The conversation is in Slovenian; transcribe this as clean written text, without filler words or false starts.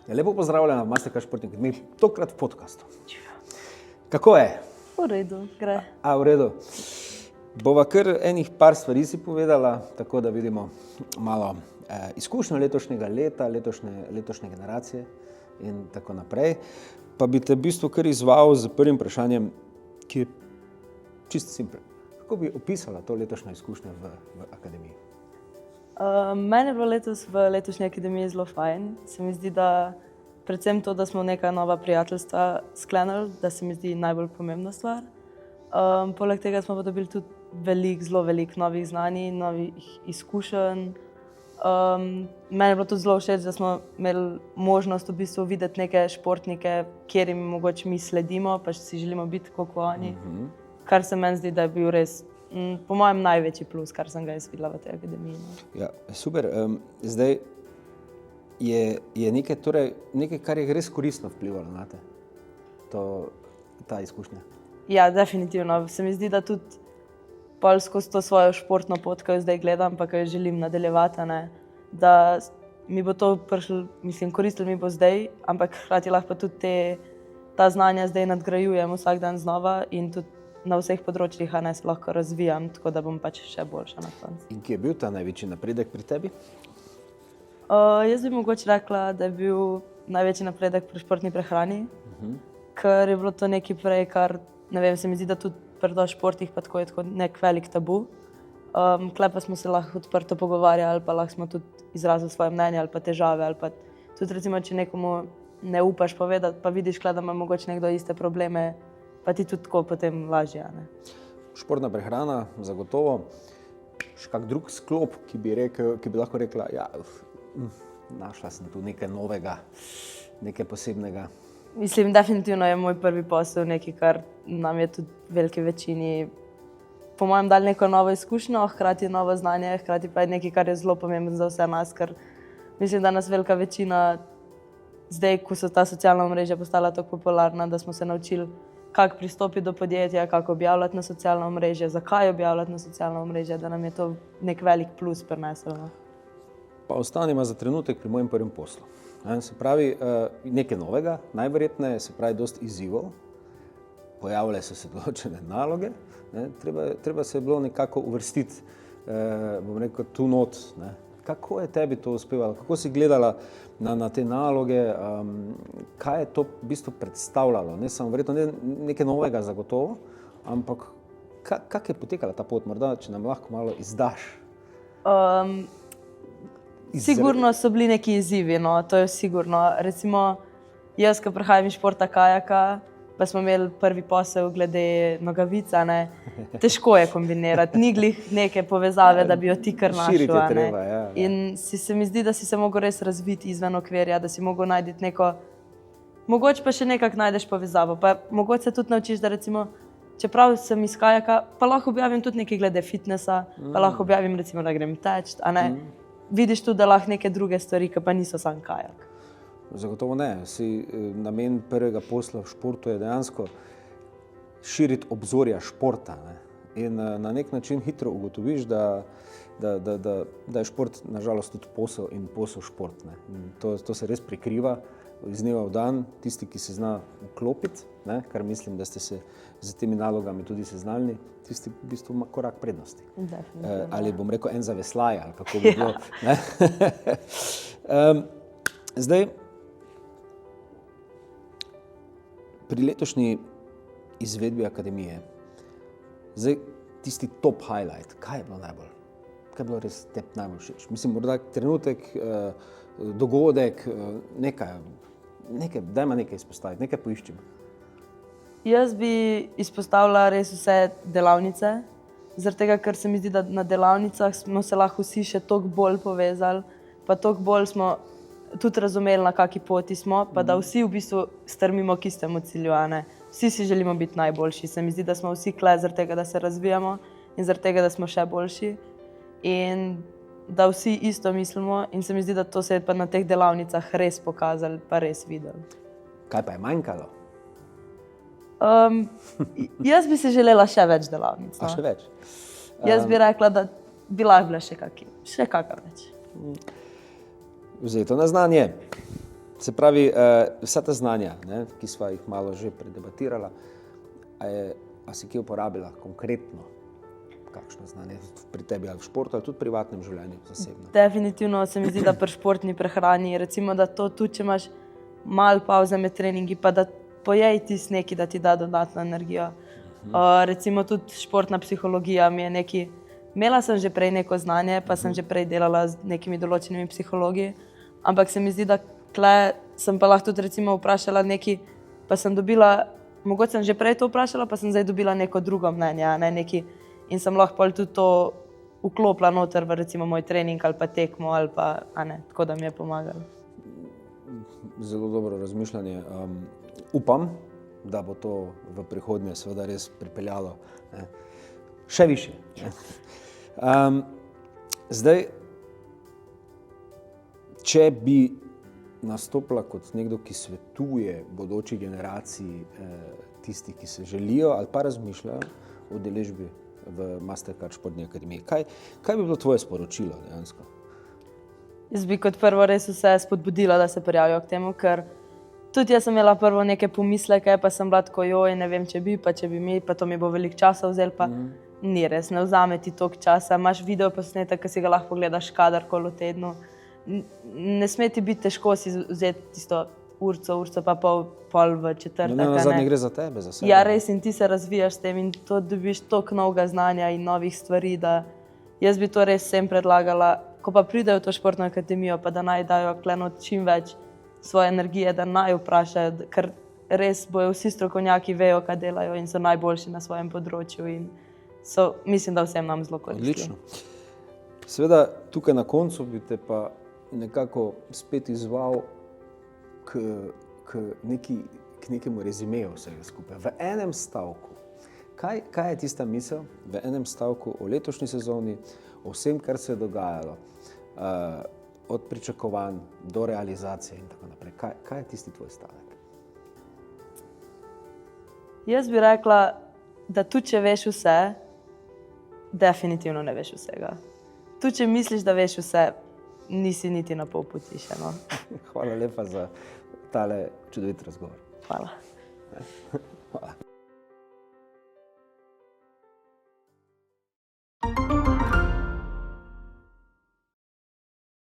Lepo pozdravljena v Mastercard Športni akademiji, tokrat v podkastu. Kako je? V redu, gre. V redu. Bova kar enih par stvari si povedala, tako da vidimo malo izkušnjo letošnjega leta, letošnje generacije in tako naprej. Pa bi te v bistvu kar izval z prvim vprašanjem, ki je čisto simpel. Kako bi opisala to letošnjo izkušnjo v akademiji? Meni je bilo letos v letošnji akademiji zelo fajn. Se mi zdi, da predvsem to, da smo neka nova prijateljstva sklenili, da se mi zdi najbolj pomembna stvar. Poleg tega smo pa dobili tudi zelo veliko novih znanj, novih izkušenj. Meni je bilo tudi zelo všeč, da smo imeli možnost v bistvu videti neke športnike, kjer jim mogoče mi sledimo, pa si želimo biti kot oni. Kar se meni zdi, da je bil res, po mojem, največji plus, kar sem ga videla v tej akademiji. Ja, super. Zdaj je nekaj, kar je res koristno vplivalo na te, ta izkušnja. Ja, definitivno. Se mi zdi, da tudi pol skozi to svojo športno pot, ki jo zdaj gledam, pa ki jo želim nadaljevati, da mi bo to koristilo mi bo zdaj, ampak hkrati lahko tudi ta znanja zdaj nadgrajujem vsak dan znova in tudi na vseh področjih se lahko razvijam, tako da bom pač še boljša na koncu. In kje je bil ta največji napredek pri tebi? Jaz bi mogoče rekla, da je bil največji napredek pri športni prehrani, ker je bilo to nekaj prej, kar, ne vem, se mi zdi, da tudi pri športih pa tako je tako nek velik tabu. Tule pa smo se lahko odprto pogovarjali, pa lahko smo tudi izrazili svoje mnenje ali pa težave, ali pa tudi recimo, če nekomu ne upaš povedati, pa vidiš, da ima mogoče nekdo iste probleme, pa ti tudi tako potem lažje. Športna prehrana, zagotovo. Še kak drug sklop, ki bi lahko rekla, ja, našla sem tu nekaj novega, nekaj posebnega. Mislim, definitivno je moj prvi posel nekaj, kar nam je tudi v veliki večini, po mojem, dali neko novo izkušnjo, hkrati novo znanje, hkrati pa je nekaj, kar je zelo pomembno za vse nas, ker mislim, da nas velika večina, zdaj, ko so ta socialna omrežja postala tako popularna, da smo se naučili, kako pristopiti do podjetja, kako objavljati na socialna omrežja, zakaj objavljati na socialna omrežja, da nam je to nek velik plus prineslo. Pa ostanimo za trenutek pri mojem prvem poslu. Se pravi, nekaj novega, najverjetneje, se pravi, dosti izzivov, pojavile so se določene naloge, treba se je bilo nekako uvrstiti, bom rekel, tu not. Kako je tebi to uspevalo? Kako si gledala na te naloge? Kaj je to v bistvu predstavljalo? Ne samo verjetno nekaj novega zagotovo, ampak kako je potekala ta pot? Morda, če nam lahko malo izdaš. Sigurno so bili neki izzivi, no, to je sigurno. Recimo, jaz, ko prihajam iz športa kajaka, pa smo imeli prvi posel glede nogavic, težko je kombinirati, ni glih neke povezave, da bi jo ti kar našel. Širiti je treba, ja. In se mi zdi, da si se mogel res razviti izven okvirja, da si mogel najti neko, mogoče pa še nekako najdeš povezavo, pa mogoče se tudi naučiš, da recimo, čeprav sem iz kajaka, pa lahko objavim tudi nekaj glede fitnessa, pa lahko objavim recimo, da grem teč, vidiš tudi, da lahko neke druge stvari, ki pa niso sam kajak. Zagotovo ne. Namen prvega posla v športu je dejansko širiti obzorja športa. In na nek način hitro ugotoviš, da je šport nažalost tudi posel in posel šport. To se res prikriva iz dneva v dan. Tisti, ki se zna vklopiti, kar mislim, da ste se z temi nalogami tudi seznanili, tisti v bistvu ima korak prednosti. Ali bom rekel en za veslaje, ali kako bi bilo. Zdaj, pri letošnji izvedbi akademije, zdaj tisti top highlight, kaj je bilo najbolj? Kaj je bilo res tebi najbolj všeč? Mislim, morda trenutek, dogodek, dajmo nekaj izpostaviti, nekaj poiščimo. Jaz bi izpostavila res vse delavnice, zaradi tega, ker se mi zdi, da na delavnicah smo se lahko vsi še toliko bolj povezali, pa toliko bolj smo tudi razumeli, na kaki poti smo, pa da vsi v bistvu strmimo k istemu cilju. Vsi si želimo biti najboljši. Se mi zdi, da smo vsi kle zaradi tega, da se razvijamo in zaradi tega, da smo še boljši. In da vsi isto mislimo in se mi zdi, da to se je pa na teh delavnicah res pokazali, pa res videli. Kaj pa je manjkalo? Jaz bi si želela še več delavnic. A še več? Jaz bi rekla, da bi lahko bila še kakšna več. Vzeto na znanje. Se pravi, vsa ta znanja, ne, ki sva jih malo že predebatirala, a si kje uporabila konkretno kakšno znanje pri tebi ali v športu ali tudi v privatnem življenju, zasebno? Definitivno se mi zdi, da pri športni prehrani, recimo, da to tudi, če imaš malo pavze med treningi, pa da pojej tisti nekaj, da ti da dodatno energijo. Recimo tudi športna psihologija mi je nekaj, imela sem že prej neko znanje, pa sem že prej delala z nekimi določenimi psihologi, ampak se mi zdi, da tle sem pa lahko tudi recimo vprašala nekaj, pa sem dobila, mogoče sem že prej to vprašala, pa sem zdaj dobila neko drugo mnenje, a ne nekaj, in sem lahko pol tudi to vklopila noter v recimo moj trening ali pa tekmo ali pa, a ne, tako da mi je pomagalo. Zelo dobro razmišljanje. Upam, da bo to v prihodnje seveda res pripeljalo še više. Zdaj, če bi nastopila kot nekdo, ki svetuje bodoči generaciji, tisti, ki se želijo ali pa razmišljajo o udeležbi v Mastercard športni akademiji, kaj bi bilo tvoje sporočilo dejansko? Jaz bi kot prvo res vse spodbudila, da se prijavijo k temu, ker tudi jaz sem imela prvo neke pomisleke, pa sem bila tako, joj, ne vem, če bi mi, pa to mi bo veliko časa vzelo, pa ni res, ne vzame ti toliko časa. Imaš video posnetek, ki si ga lahko pogledaš kadarkoli v tednu. Ne sme ti biti težko si vzeti tisto urco pa pol v četrtek. No, nazadnje gre za tebe, za sebe. Ja, res, in ti se razvijaš s tem in to dobiš toliko novega znanja in novih stvari, da jaz bi to res vsem predlagala, ko pa pridejo v to športno akademijo, pa da naj dajo kleno čim več svoje energije, da naj vprašajo, ker res bojo vsi strokovnjaki vejo, kaj delajo in so najboljši na svojem področju in so, mislim, da vsem nam zelo koristili. Odlično. Seveda, tukaj na koncu bi te pa nekako spet izval k nekemu rezimeju vsega skupaj. V enem stavku. Kaj je tista misel v enem stavku o letošnji sezoni, o vsem, kar se je dogajalo, od pričakovanj do realizacije in tako naprej? Kaj je tisti tvoj stavek? Jaz bi rekla, da tudi če veš vse, definitivno ne veš vsega. Tudi če misliš, da veš vse, nisi niti na pol poti še. No. Hvala lepa za tale čudovit razgovor. Hvala. Hvala.